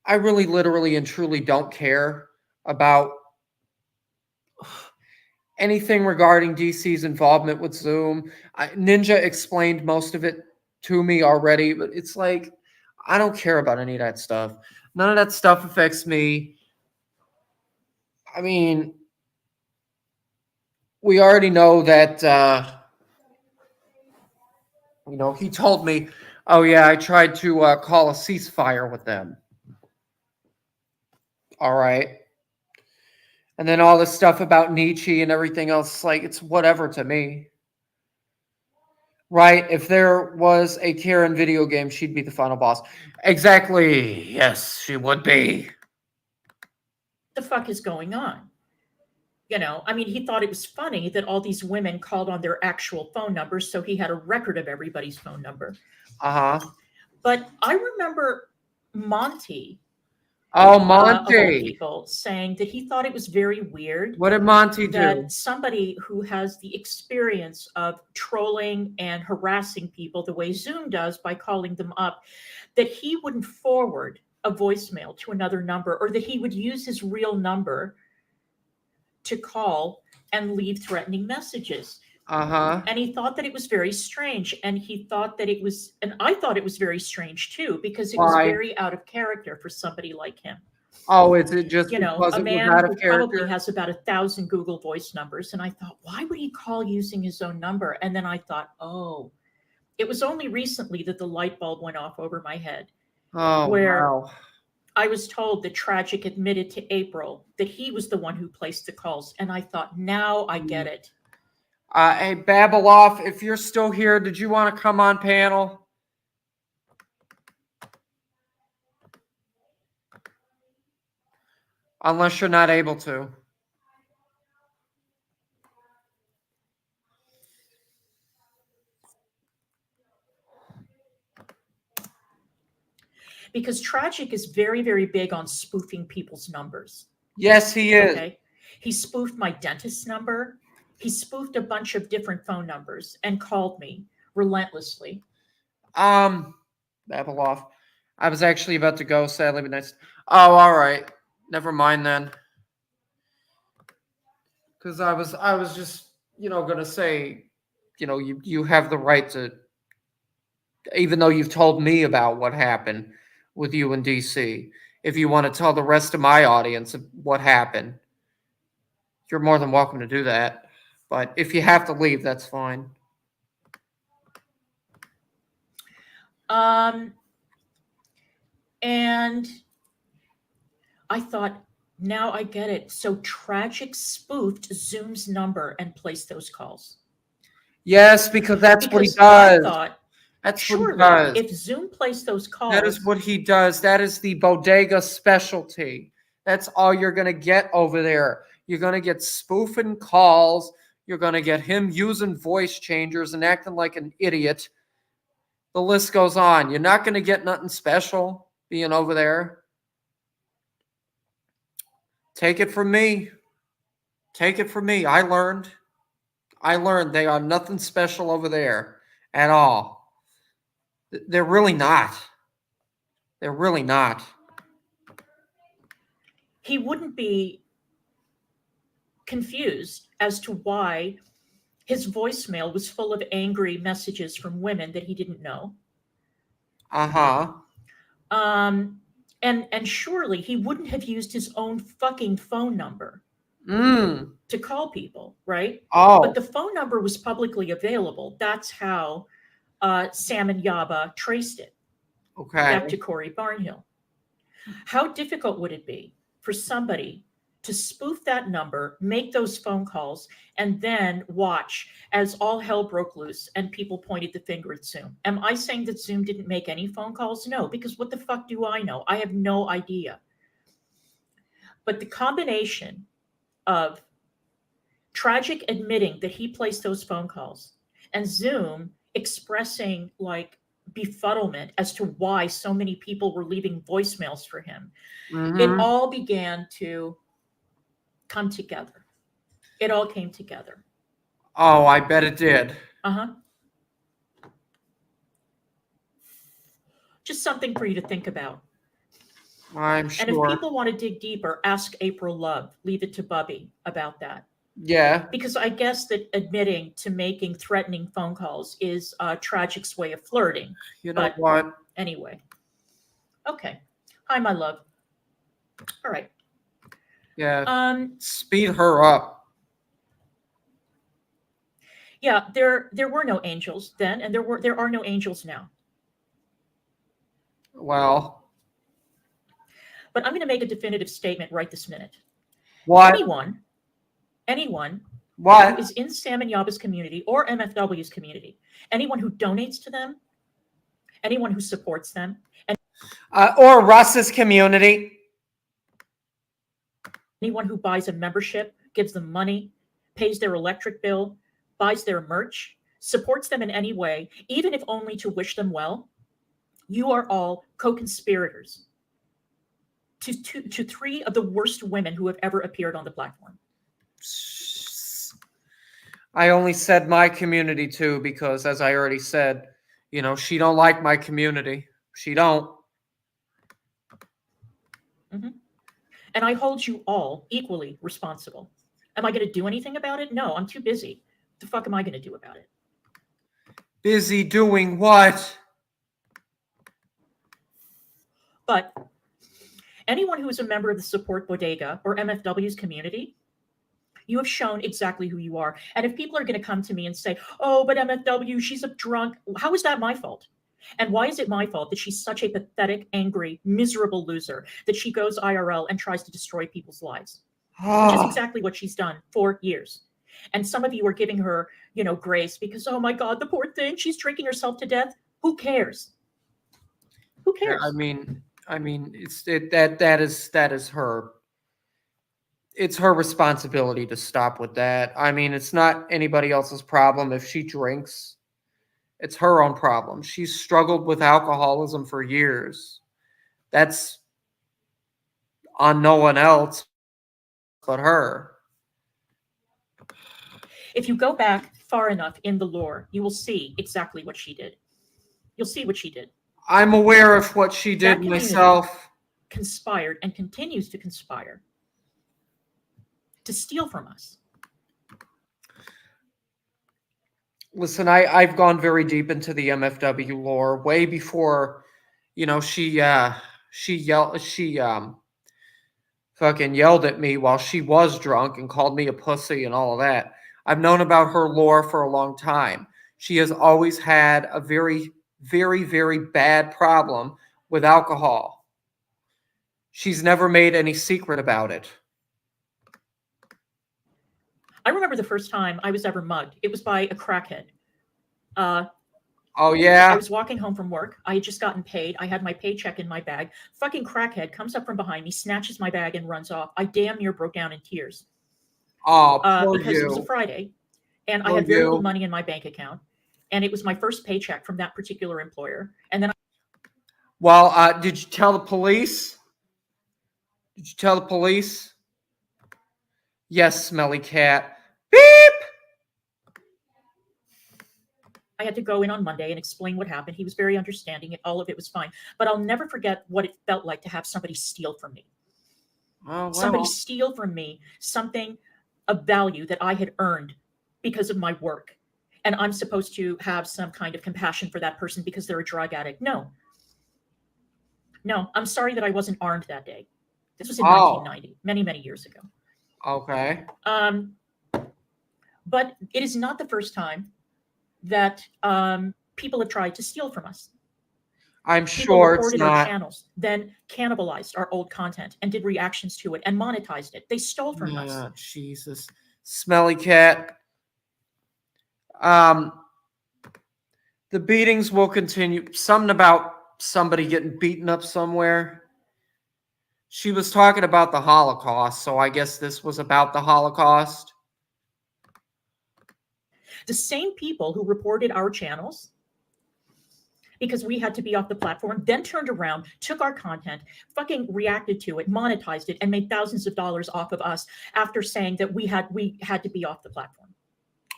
I really, literally, and truly don't care about anything regarding DC's involvement with Zoom. Ninja explained most of it to me already, but it's like, I don't care about any of that stuff. None of that stuff affects me. I mean, we already know that, he told me, oh, yeah, I tried to call a ceasefire with them. All right. And then all this stuff about Nietzsche and everything else, like, it's whatever to me. Right? If there was a Karen video game, she'd be the final boss. Exactly. Yes, she would be. The fuck is going on? I mean, he thought it was funny that all these women called on their actual phone numbers, so he had a record of everybody's phone number. Uh-huh. But I remember Monty, Oh, of all Monty. people, saying that he thought it was very weird What did Monty do? that somebody who has the experience of trolling and harassing people the way Zoom does by calling them up, that he wouldn't forward a voicemail to another number, or that he would use his real number to call and leave threatening messages. Uh-huh. And he thought that it was very strange. And he thought that it was, and I thought it was very strange too, because it was Why? very out of character for somebody like him. Oh, is it just A because it was man out who of probably character? has about 1,000 Google Voice numbers. And I thought, why would he call using his own number? And then I thought, oh, it was only recently that the light bulb went off over my head, Oh, where wow. I was told that Tragic admitted to April that he was the one who placed the calls. And I thought, now I get it. Hey, Babeloff, if you're still here, did you want to come on panel? Unless you're not able to. Because Tragic is very, very big on spoofing people's numbers. Yes, he is. Okay. He spoofed my dentist's number. He spoofed a bunch of different phone numbers and called me relentlessly. Babeloff. I was actually about to go, sadly, but next. Oh, all right. Never mind then. Because I was just, gonna say, you have the right to, even though you've told me about what happened with you in DC, if you want to tell the rest of my audience what happened, you're more than welcome to do that. But if you have to leave, that's fine. And I thought, now I get it. So Tragic spoofed Zoom's number and placed those calls. Yes, because that's what he Because does. I thought, That's what he surely, does. if Zoom placed those calls, That is what he does. That is the bodega specialty. That's all you're going to get over there. You're going to get spoofing calls. You're going to get him using voice changers and acting like an idiot. The list goes on. You're not going to get nothing special being over there. Take it from me. Take it from me. I learned they are nothing special over there at all. They're really not. They're really not. he wouldn't be confused as to why his voicemail was full of angry messages from women that he didn't know. Uh-huh. And surely he wouldn't have used his own fucking phone number to call people, right? Oh. But the phone number was publicly available. That's how Sam and Yaba traced it back to Corey Barnhill. How difficult would it be for somebody to spoof that number, make those phone calls, and then watch as all hell broke loose and people pointed the finger at Zoom? Am I saying that Zoom didn't make any phone calls? No, because what the fuck do I know? I have no idea. But the combination of Tragic admitting that he placed those phone calls and Zoom expressing like befuddlement as to why so many people were leaving voicemails for him, it all began to come together. It all came together. Oh, I bet it did. Just something for you to think about. I'm sure. And if people want to dig deeper, ask April Love. Leave it to Bubby about that. Yeah. Because I guess that admitting to making threatening phone calls is a Tragic's way of flirting. You know But what? anyway. Okay. Hi, my love. All right. Yeah. Speed her up. Yeah, there were no angels then, and there are no angels now. Well, But I'm going to make a definitive statement right this minute. what? Anyone who What? is in Sam and Yaba's community or MFW's community, anyone who donates to them, anyone who supports them, and Or Russ's community. anyone who buys a membership, gives them money, pays their electric bill, buys their merch, supports them in any way, even if only to wish them well, you are all co-conspirators to three of the worst women who have ever appeared on the platform. I only said my community too because, as I already said, you know, she don't like my community. She don't. Mm-hmm. And I hold you all equally responsible. Am I going to do anything about it? No, I'm too busy. What the fuck am I going to do about it? Busy doing what? But anyone who is a member of the Support Bodega or MFW's community, you have shown exactly who you are. And if people are going to come to me and say, oh, but MFW, she's a drunk, how is that my fault? And why is it my fault that she's such a pathetic, angry, miserable loser that she goes IRL and tries to destroy people's lives? Which is exactly what she's done for years. And some of you are giving her, you know, grace because, oh my God, the poor thing, she's drinking herself to death. Who cares? Who cares? I mean, that is her. It's her responsibility to stop with that. I mean, it's not anybody else's problem if she drinks. It's her own problem. She's struggled with alcoholism for years. That's on no one else but her. If you go back far enough in the lore, you will see exactly what she did. You'll see what she did. I'm aware of what she did myself. Conspired and continues to conspire to steal from us. Listen, I've gone very deep into the MFW lore way before, you know, she fucking yelled at me while she was drunk and called me a pussy and all of that. I've known about her lore for a long time. She has always had a very, very, very bad problem with alcohol. She's never made any secret about it. I remember the first time I was ever mugged. It was by a crackhead. Oh, yeah? I was walking home from work. I had just gotten paid. I had my paycheck in my bag. Fucking crackhead comes up from behind me, snatches my bag, and runs off. I damn near broke down in tears. Oh, poor because you. It was a Friday, and Poor I had very you. little money in my bank account. And it was my first paycheck from that particular employer. And then Well, did you tell the police? Did you tell the police? Yes, smelly cat. Beep! I had to go in on Monday and explain what happened. He was very understanding. All of it was fine. But I'll never forget what it felt like to have somebody steal from me. Oh, well. Somebody steal from me something of value that I had earned because of my work. And I'm supposed to have some kind of compassion for that person because they're a drug addict. No, I'm sorry that I wasn't armed that day. This was in 1990, many, many years ago. Okay. But it is not the first time that people have tried to steal from us. I'm People sure it's reported our not. channels, then cannibalized our old content and did reactions to it and monetized it. They stole from us. Jesus. Smelly cat. The beatings will continue. Something about somebody getting beaten up somewhere. She was talking about the Holocaust, so I guess this was about the Holocaust. The same people who reported our channels because we had to be off the platform, then turned around, took our content, fucking reacted to it, monetized it, and made thousands of dollars off of us after saying that we had to be off the platform.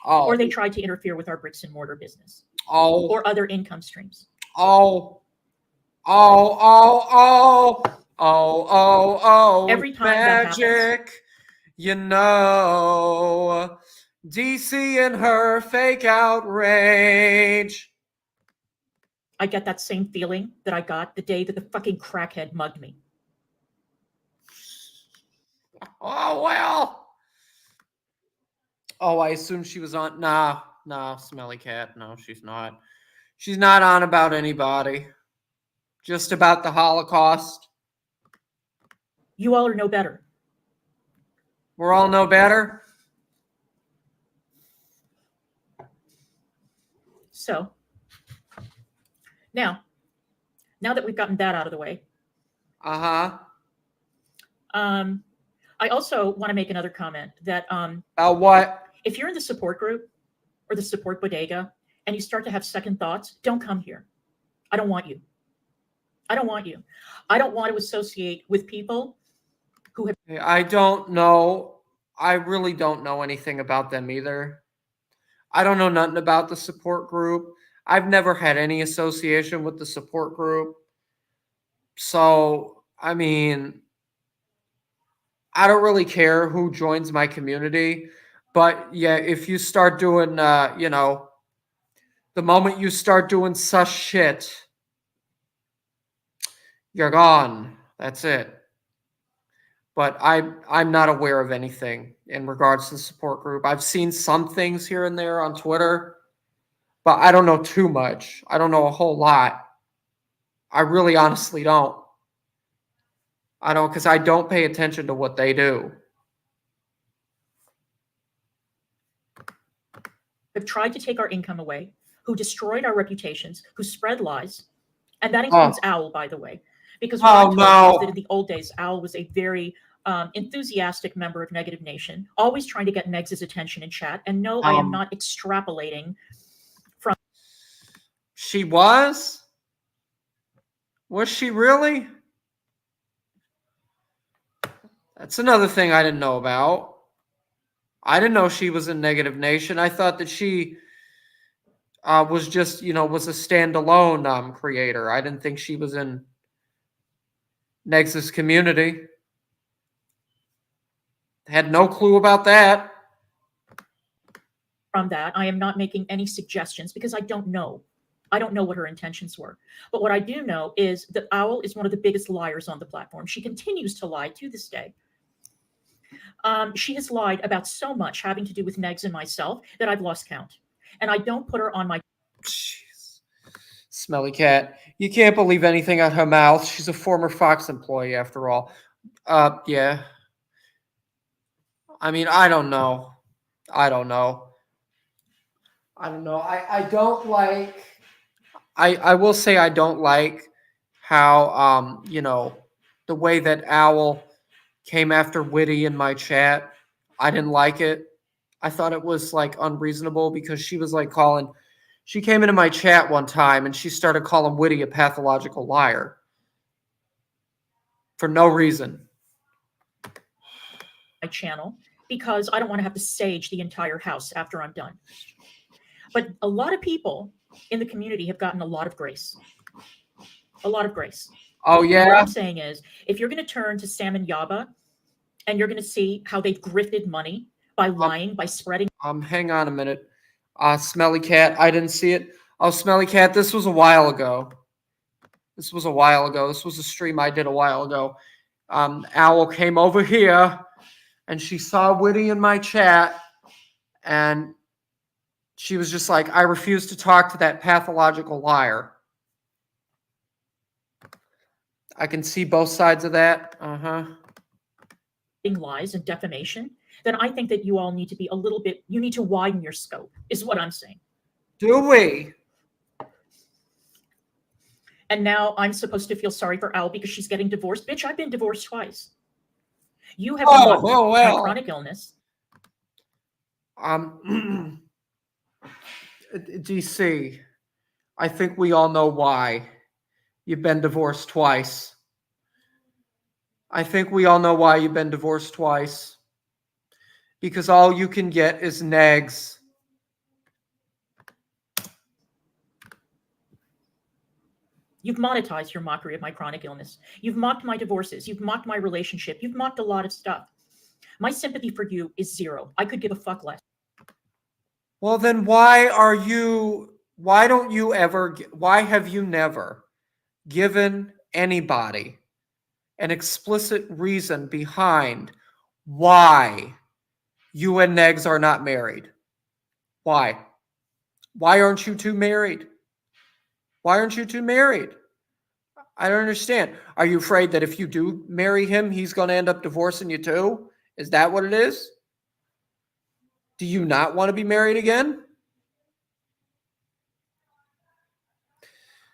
Oh. Or they tried to interfere with our bricks and mortar business. Oh. Or other income streams. Oh. Every time magic. You know, DC and her fake outrage. I get that same feeling that I got the day that the fucking crackhead mugged me. Oh, well. Oh, I assume she was on. Nah, Smelly Cat. No, she's not. She's not on about anybody. Just about the Holocaust. You all are no better. We're all no better. So, now that we've gotten that out of the way, Uh-huh. I also want to make another comment that About what? if you're in the support group or the support bodega and you start to have second thoughts, don't come here. I don't want you. I don't want you. I don't want to associate with people who have. I don't know. I really don't know anything about them either. I don't know nothing about the support group. I've never had any association with the support group. So, I mean, I don't really care who joins my community. But yeah, if you start doing, the moment you start doing such shit, you're gone. That's it. But I'm not aware of anything in regards to the support group. I've seen some things here and there on Twitter, but I don't know too much. I don't know a whole lot. I really honestly don't. I don't, because I don't pay attention to what they do. Have tried to take our income away, who destroyed our reputations, who spread lies. And that includes Owl, by the way. Because what I'm told is that in the old days, Owl was a very enthusiastic member of Negative Nation, always trying to get Negs' attention in chat. And no, I am not extrapolating from. She was? Was she really? That's another thing I didn't know about. I didn't know she was in Negative Nation. I thought that she was just, was a standalone creator. I didn't think she was in Negs' community. Had no clue about that. From that, I am not making any suggestions because I don't know. I don't know what her intentions were. But what I do know is that Owl is one of the biggest liars on the platform. She continues to lie to this day. She has lied about so much having to do with Negs and myself that I've lost count. And I don't put her on my. Jeez. Smelly Cat. You can't believe anything out her mouth. She's a former Fox employee, after all. Yeah. I mean, I don't know. I don't know. I don't like. I will say I don't like how the way that Owl came after Witty in my chat. I didn't like it. I thought it was like unreasonable because she was like she came into my chat one time and she started calling Witty a pathological liar for no reason. My channel because I don't want to have to sage the entire house after I'm done. But a lot of people in the community have gotten a lot of grace. A lot of grace. Oh, yeah? What I'm saying is, if you're going to turn to Sam and Yaba and you're going to see how they've grifted money by lying, by spreading. Hang on a minute. Smelly Cat, I didn't see it. Oh, Smelly Cat, this was a while ago. This was a stream I did a while ago. Owl came over here and she saw Witty in my chat and she was just like, I refuse to talk to that pathological liar. I can see both sides of that. Lies and defamation, then I think that you all need to be you need to widen your scope, is what I'm saying. Do we? And now I'm supposed to feel sorry for Owl because she's getting divorced. Bitch, I've been divorced twice. You have my chronic illness. DC, I think we all know why you've been divorced twice. Because all you can get is negs. You've monetized your mockery of my chronic illness. You've mocked my divorces. You've mocked my relationship. You've mocked a lot of stuff. My sympathy for you is zero. I could give a fuck less. Well, then why have you never given anybody an explicit reason behind why you and Negs are not married? Why? Why aren't you two married? Why aren't you two married? I don't understand. Are you afraid that if you do marry him, he's going to end up divorcing you too? Is that what it is? Do you not want to be married again?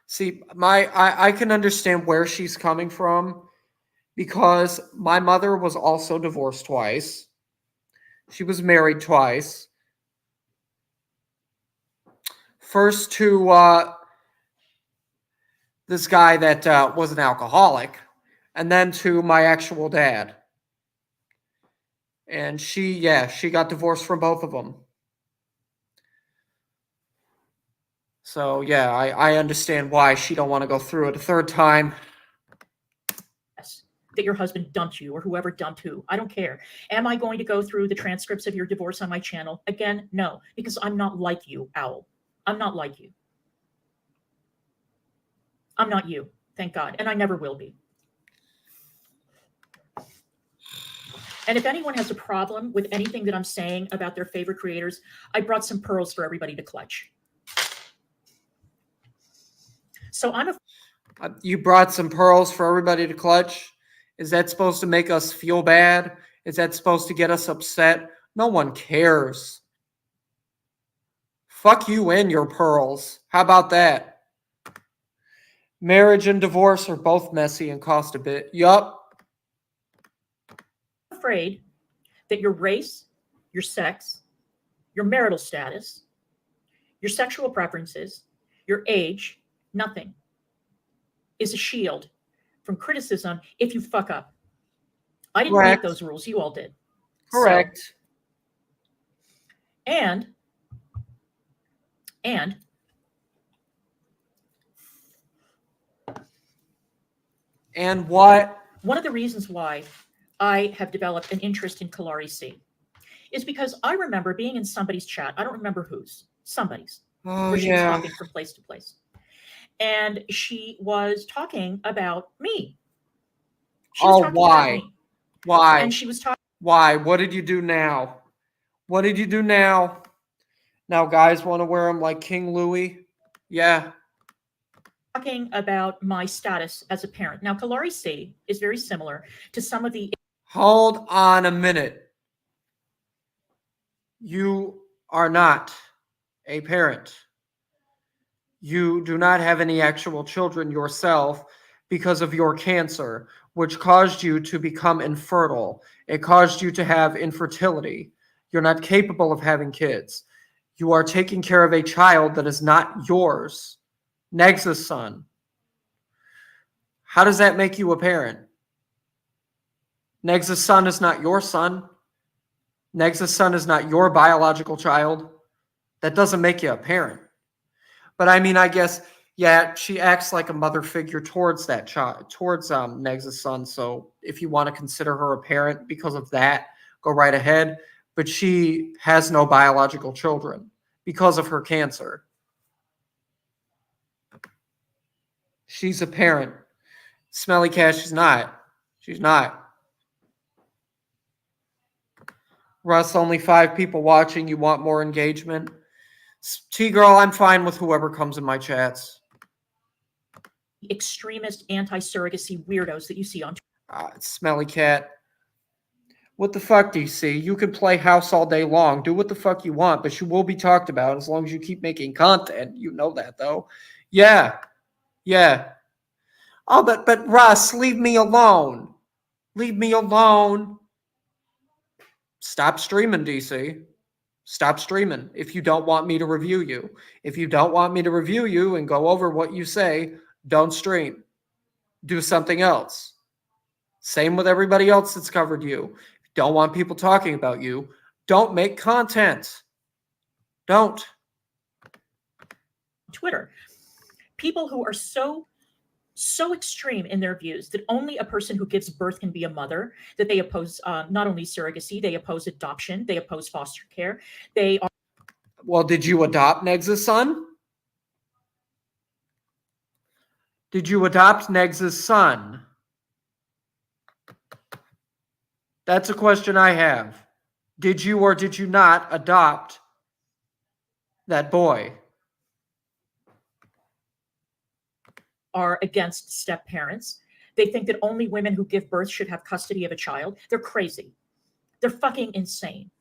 See, I can understand where she's coming from because my mother was also divorced twice. She was married twice. First to this guy that was an alcoholic, and then to my actual dad. And she got divorced from both of them. So yeah, I understand why she don't want to go through it a third time. That your husband dumped you or whoever dumped who. I don't care. Am I going to go through the transcripts of your divorce on my channel? Again, no, because I'm not like you, Owl. I'm not like you. I'm not you, thank God, and I never will be. And if anyone has a problem with anything that I'm saying about their favorite creators, I brought some pearls for everybody to clutch. So you brought some pearls for everybody to clutch? Is that supposed to make us feel bad? Is that supposed to get us upset? No one cares. Fuck you and your pearls. How about that? Marriage and divorce are both messy and cost a bit. Yup. I'm afraid that your race, your sex, your marital status, your sexual preferences, your age, nothing is a shield from criticism if you fuck up. I didn't make those rules. You all did. Correct. So, and what? One of the reasons why I have developed an interest in Kalari C is because I remember being in somebody's chat. I don't remember whose, somebody's, where she was talking from place to place. And she was talking about me. Why? Why? And she was talking. Why? What did you do now? What did you do now? Now guys want to wear them like King Louis? Yeah. Talking about my status as a parent. Now, Kalari C is very similar to some of the... Hold on a minute. You are not a parent. You do not have any actual children yourself because of your cancer, which caused you to become infertile. It caused you to have infertility. You're not capable of having kids. You are taking care of a child that is not yours. Negs' son. How does that make you a parent? Negs' son is not your son. Negs' son is not your biological child. That doesn't make you a parent. But I mean, I guess, yeah, she acts like a mother figure towards that child, towards Negs' son. So if you want to consider her a parent because of that, go right ahead. But she has no biological children because of her cancer. She's a parent. Smelly Cat, she's not. She's not. Russ, only 5 people watching. You want more engagement? T-Girl, I'm fine with whoever comes in my chats. Extremist anti-surrogacy weirdos that you see on Smelly Cat. What the fuck, DC? You can play house all day long. Do what the fuck you want, but you will be talked about as long as you keep making content. You know that, though. Yeah. Yeah. Oh, but Russ, leave me alone. Leave me alone. Stop streaming, DC. Stop streaming if you don't want me to review you. If you don't want me to review you and go over what you say, don't stream. Do something else. Same with everybody else that's covered you. If you don't want people talking about you, don't make content. Don't. Twitter. People who are so so extreme in their views that only a person who gives birth can be a mother, that they oppose not only surrogacy, they oppose adoption, they oppose foster care. They are. Well, did you adopt Negs' son? Did you adopt Negs' son? That's a question I have. Did you or did you not adopt that boy? Are against step parents. They think that only women who give birth should have custody of a child. They're crazy. They're fucking insane.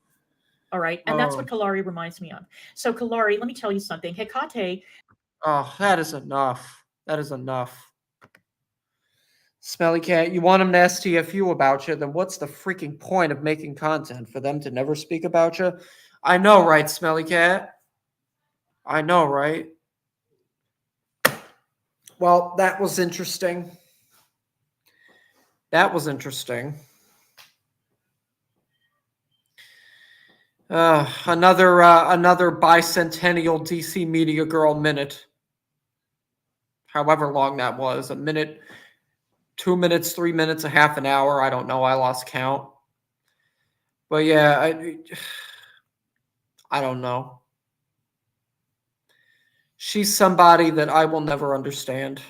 All right. And that's what Kalari reminds me of. So, Kalari, let me tell you something. Hecate. Oh, that is enough. That is enough. Smelly Cat, you want them to STFU about you, then what's the freaking point of making content? For them to never speak about you? I know, right, Smelly Cat? I know, right? Well, that was interesting. That was interesting. Another bicentennial DC Media Girl minute. However long that was. A minute, 2 minutes, 3 minutes, a half an hour. I don't know. I lost count. But yeah, I don't know. She's somebody that I will never understand.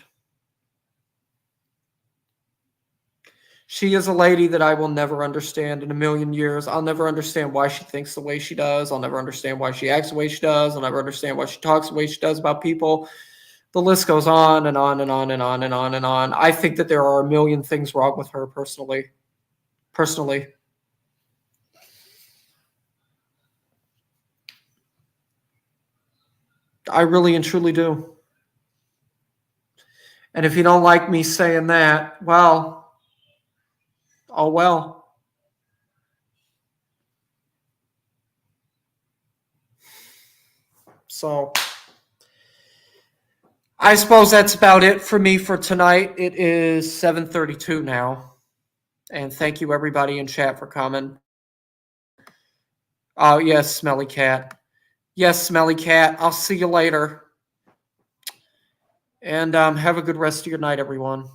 She is a lady that I will never understand in a million years. I'll never understand why she thinks the way she does. I'll never understand why she acts the way she does. I'll never understand why she talks the way she does about people. The list goes on and on and on and on and on and on. I think that there are a million things wrong with her personally. I really and truly do. And if you don't like me saying that, well, oh well. So I suppose that's about it for me for tonight. It is 7:32 now. And thank you everybody in chat for coming. Oh, yes, Smelly Cat. Yes, Smelly Cat. I'll see you later. And have a good rest of your night, everyone.